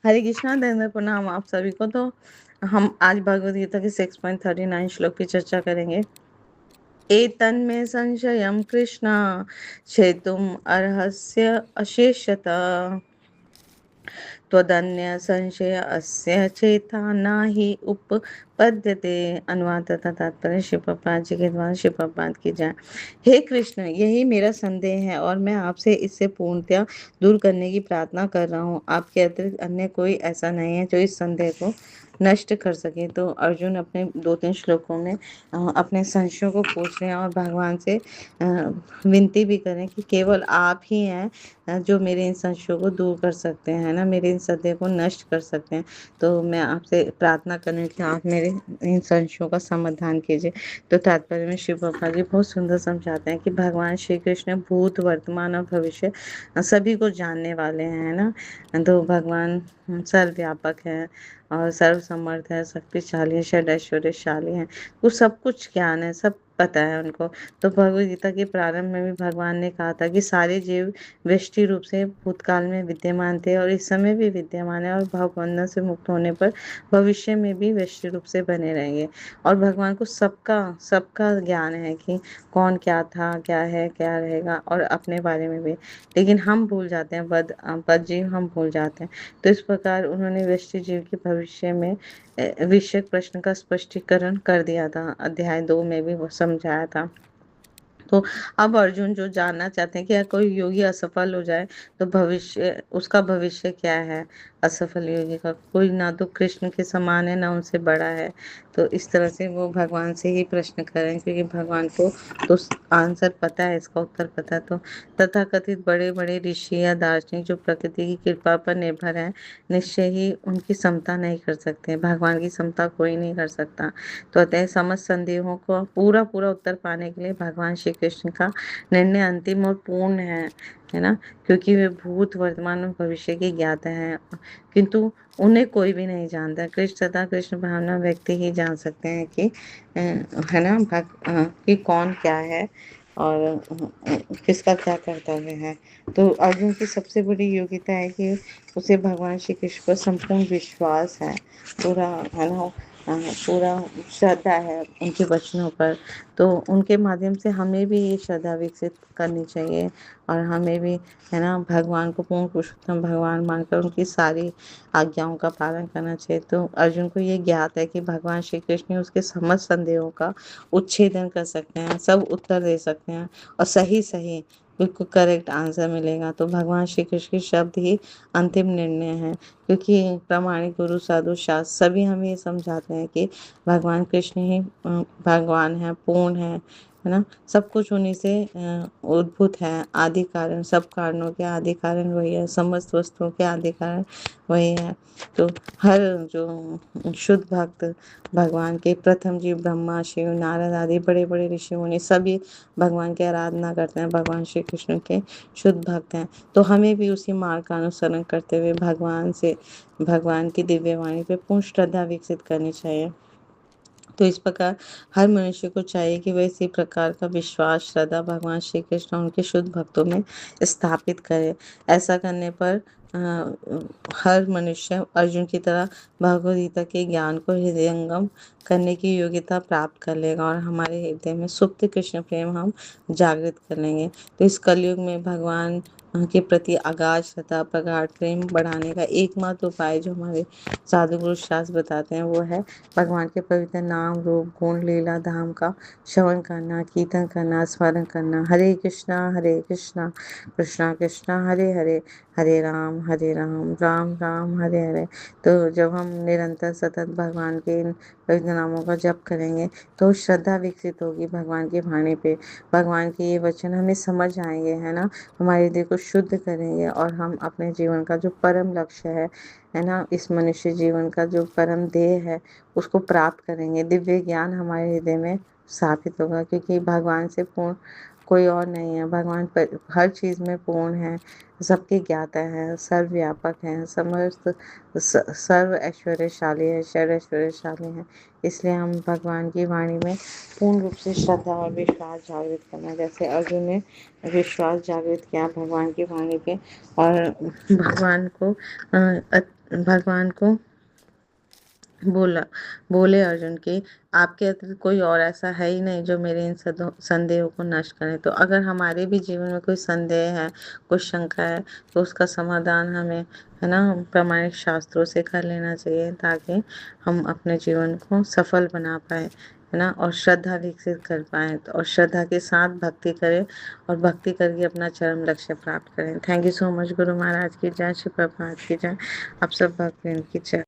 हरे कृष्णा दंड प्रणाम आप सभी को। तो हम आज भगवद गीता के 6.39 श्लोक की चर्चा करेंगे। एतन्मे संशयं कृष्ण छेतुम अर्हस्य अशेषतः त्वदन्य संशय अस्य चेता नाही उपपद्यते। अनुवाद तथा तात्पर्य श्री प्रभुपाद जी के द्वारा श्री प्रभुपाद की जाए। हे कृष्ण, यही मेरा संदेह है और मैं आपसे इससे पूर्णतया दूर करने की प्रार्थना कर रहा हूँ। आपके अतिरिक्त अन्य कोई ऐसा नहीं है जो इस संदेह को नष्ट कर सके। तो अर्जुन अपने 2-3 श्लोकों में अपने संशयों को पूछ रहे हैं और भगवान से विनती भी करें कि केवल आप ही हैं जो मेरे इन संशयों को दूर कर सकते हैं, ना, मेरे इन संदेह को नष्ट कर सकते हैं। तो मैं आपसे प्रार्थना करूँ कि आप मेरे इन संशयों का समाधान कीजिए। तो तात्पर्य में शिव बाबा जी बहुत सुंदर समझाते हैं कि भगवान श्री कृष्ण भूत, वर्तमान और भविष्य सभी को जानने वाले हैं, ना। तो भगवान सर्वव्यापक है और सर्वसमर्थ है, शक्तिशाली है, षड-ऐश्वर्यशाली है। वो सब कुछ ज्ञान है, सब पता है उनको। तो भगवद गीता के प्रारंभ में भी भगवान ने कहा था कि सारे जीव व्यष्टि रूप से भूतकाल में विद्यमान थे और इस समय भी विद्यमान है और भवबंधन से मुक्त होने पर भविष्य में भी व्यष्टि रूप से बने रहेंगे। और भगवान को सबका सबका ज्ञान है कि कौन क्या था, क्या है, क्या रहेगा, और अपने बारे में भी। लेकिन हम भूल जाते हैं, बद जीव हम भूल जाते हैं। तो इस प्रकार उन्होंने व्यष्टि जीव के भविष्य में विषयक प्रश्न का स्पष्टीकरण कर दिया था। अध्याय 2 में भी वो समझाया था। तो अब अर्जुन जो जानना चाहते हैं कि अगर कोई योगी असफल हो जाए तो भविष्य उसका भविष्य क्या है। असफल योगी का कोई ना तो कृष्ण के समान है ना उनसे बड़ा है। तो इस तरह से वो भगवान से ही प्रश्न करें क्योंकि भगवान को तो आंसर पता है, इसका उत्तर पता है। तो तथाकथित बड़े बड़े ऋषि या दार्शनिक जो प्रकृति की कृपा पर निर्भर है, निश्चय ही उनकी समता नहीं कर सकते। भगवान की समता कोई नहीं कर सकता। तो अतः समस्त संदेहों को पूरा पूरा उत्तर पाने के लिए भगवान श्री कृष्ण का निर्णय अंतिम और पूर्ण है ना, क्योंकि वे भूत, वर्तमान और भविष्य के ज्ञाता हैं, किंतु उन्हें कोई भी नहीं जानता। कृष्ण तथा कृष्ण भावना व्यक्ति ही जान सकते हैं कि है ना, कि कौन क्या है और किसका क्या कर्तव्य है। तो अर्जुन की सबसे बड़ी योग्यता है कि उसे भगवान श्री कृष्ण पर संपूर्ण विश्वास है, पूरा, है ना, पूरा श्रद्धा है उनके वचनों पर। तो उनके माध्यम से हमें भी ये श्रद्धा विकसित करनी चाहिए और हमें भी, है ना, भगवान को पूर्ण पुरुषोत्तम भगवान मानकर उनकी सारी आज्ञाओं का पालन करना चाहिए। तो अर्जुन को ये ज्ञात है कि भगवान श्री कृष्ण उसके समस्त संदेहों का उच्छेदन कर सकते हैं, सब उत्तर दे सकते हैं और सही सही बिल्कुल करेक्ट आंसर मिलेगा। तो भगवान श्री कृष्ण के शब्द ही अंतिम निर्णय है, क्योंकि प्रामाणिक गुरु, साधु, शास्त्र सभी हमें ये समझाते हैं कि भगवान कृष्ण ही भगवान है, पूर्ण है ना। सब कुछ उन्हीं से उद्भूत है, आदि कारण, सब कारणों के आदि कारण वही है, समस्त वस्तुओं के आदि कारण वही है। तो हर जो शुद्ध भक्त भगवान के प्रथम जीव ब्रह्मा, शिव, नारद आदि बड़े बड़े ऋषि मुनि सभी भगवान की आराधना करते हैं, भगवान श्री कृष्ण के शुद्ध भक्त हैं। तो हमें भी उसी मार्ग का अनुसरण करते हुए भगवान की दिव्य वाणी पे पूर्ण श्रद्धा विकसित करनी चाहिए। तो इस प्रकार हर मनुष्य को चाहिए कि वह इसी प्रकार का विश्वास, श्रद्धा भगवान श्री कृष्ण और उनके शुद्ध भक्तों में स्थापित करे। ऐसा करने पर हर मनुष्य अर्जुन की तरह भगवद गीता के ज्ञान को हृदयंगम करने की योग्यता प्राप्त कर लेगा और हमारे हृदय में सुप्त कृष्ण प्रेम हम जागृत कर लेंगे। तो इस कलयुग में भगवान के प्रति अगाध श्रद्धा, प्रगाढ़ प्रेम बढ़ाने का एकमात्र उपाय जो हमारे साधु गुरु शास्त्र बताते हैं वो है भगवान के पवित्र नाम, रूप, गुण, लीला, धाम का श्रवण करना, कीर्तन करना, स्मरण करना। हरे कृष्णा कृष्णा कृष्णा हरे हरे, हरे राम राम राम हरे हरे। तो जब हम निरंतर सतत भगवान के इन पवित्र नामों का जप करेंगे तो श्रद्धा विकसित होगी भगवान की वाणी पे। भगवान के ये वचन हमें समझ आएंगे, है ना, हमारे हृदय को शुद्ध करेंगे और हम अपने जीवन का जो परम लक्ष्य है ना, इस मनुष्य जीवन का जो परम ध्येय है उसको प्राप्त करेंगे। दिव्य ज्ञान हमारे हृदय में स्थापित होगा, क्योंकि भगवान से पूर्ण कोई और नहीं है। भगवान पर हर चीज़ में पूर्ण है, सबके ज्ञाता है, सर्वव्यापक है, समस्त सर्व ऐश्वर्यशाली है, षड ऐश्वर्यशाली है। इसलिए हम भगवान की वाणी में पूर्ण रूप से श्रद्धा और विश्वास जागृत करना, जैसे अर्जुन ने विश्वास जागृत किया भगवान की वाणी पे और भगवान को भगवान को बोला बोले अर्जुन की आपके अतिरिक्त कोई और ऐसा है ही नहीं जो मेरे इन संदेहों को नष्ट करे। तो अगर हमारे भी जीवन में कोई संदेह है, कुछ शंका है, तो उसका समाधान हमें, है ना, प्रामाणिक शास्त्रों से कर लेना चाहिए, ताकि हम अपने जीवन को सफल बना पाए, है ना, और श्रद्धा विकसित कर पाए। तो और श्रद्धा के साथ भक्ति करें, और भक्ति करके अपना चरम लक्ष्य प्राप्त करें। Thank you so much. Guru Maharaj की जय, श्री प्रभुपाद की जय। आप सब भक्त की जय।